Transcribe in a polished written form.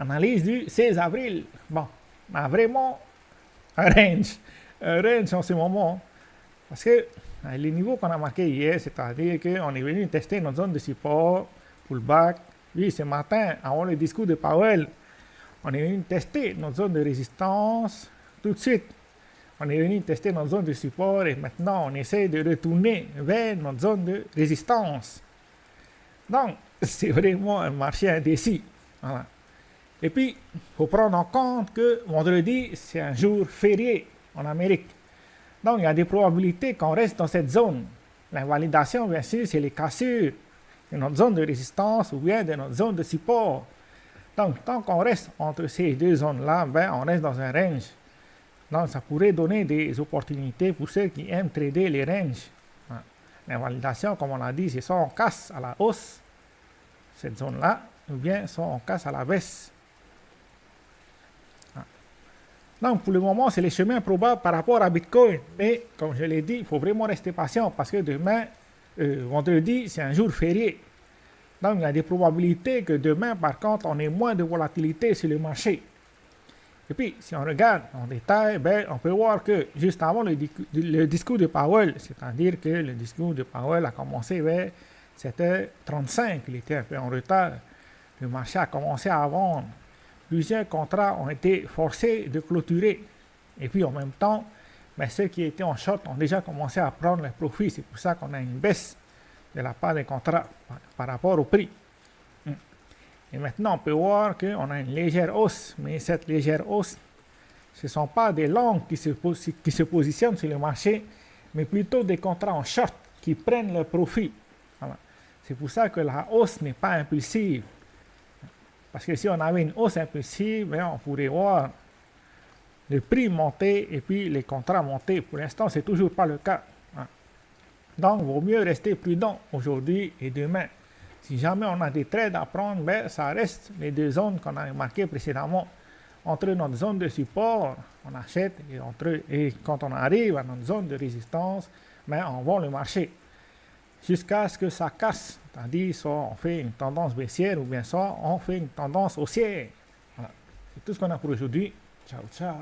Analyse du 16 avril. Bon, on a vraiment un range en ce moment. Parce que les niveaux qu'on a marqués hier, c'est-à-dire qu'on est venu tester notre zone de support, pullback. Oui, ce matin, avant le discours de Powell, on est venu tester notre zone de résistance. Tout de suite, on est venu tester notre zone de support et maintenant on essaie de retourner vers notre zone de résistance. Donc, c'est vraiment un marché indécis. Voilà. Et puis, il faut prendre en compte que vendredi, c'est un jour férié en Amérique. Donc, il y a des probabilités qu'on reste dans cette zone. L'invalidation, bien sûr, c'est les cassures de notre zone de résistance ou bien de notre zone de support. Donc, tant qu'on reste entre ces deux zones-là, ben, on reste dans un range. Donc, ça pourrait donner des opportunités pour ceux qui aiment trader les ranges. L'invalidation, comme on l'a dit, c'est soit on casse à la hausse, cette zone-là, ou bien soit on casse à la baisse. Donc, pour le moment, c'est les chemins probables par rapport à Bitcoin. Mais, comme je l'ai dit, il faut vraiment rester patient parce que demain, vendredi, c'est un jour férié. Donc, il y a des probabilités que demain, par contre, on ait moins de volatilité sur le marché. Et puis, si on regarde en détail, ben, on peut voir que juste avant le discours de Powell, c'est-à-dire que le discours de Powell a commencé vers 7h35, il était un peu en retard. Le marché a commencé à vendre. Plusieurs contrats ont été forcés de clôturer. Et puis, en même temps, ben, ceux qui étaient en short ont déjà commencé à prendre les profits. C'est pour ça qu'on a une baisse de la part des contrats par rapport au prix. Et maintenant, on peut voir qu'on a une légère hausse, mais cette légère hausse, ce ne sont pas des longues qui se positionnent sur le marché, mais plutôt des contrats en short qui prennent le profit. Voilà. C'est pour ça que la hausse n'est pas impulsive. Parce que si on avait une hausse impulsive, on pourrait voir le prix monter et puis les contrats monter. Pour l'instant, ce n'est toujours pas le cas. Donc, il vaut mieux rester prudent aujourd'hui et demain. Si jamais on a des trades à prendre, ben, ça reste les deux zones qu'on a marquées précédemment. Entre notre zone de support, on achète, et quand on arrive à notre zone de résistance, ben, on vend le marché. Jusqu'à ce que ça casse. C'est-à-dire, soit on fait une tendance baissière ou bien soit on fait une tendance haussière. Voilà. C'est tout ce qu'on a pour aujourd'hui. Ciao, ciao.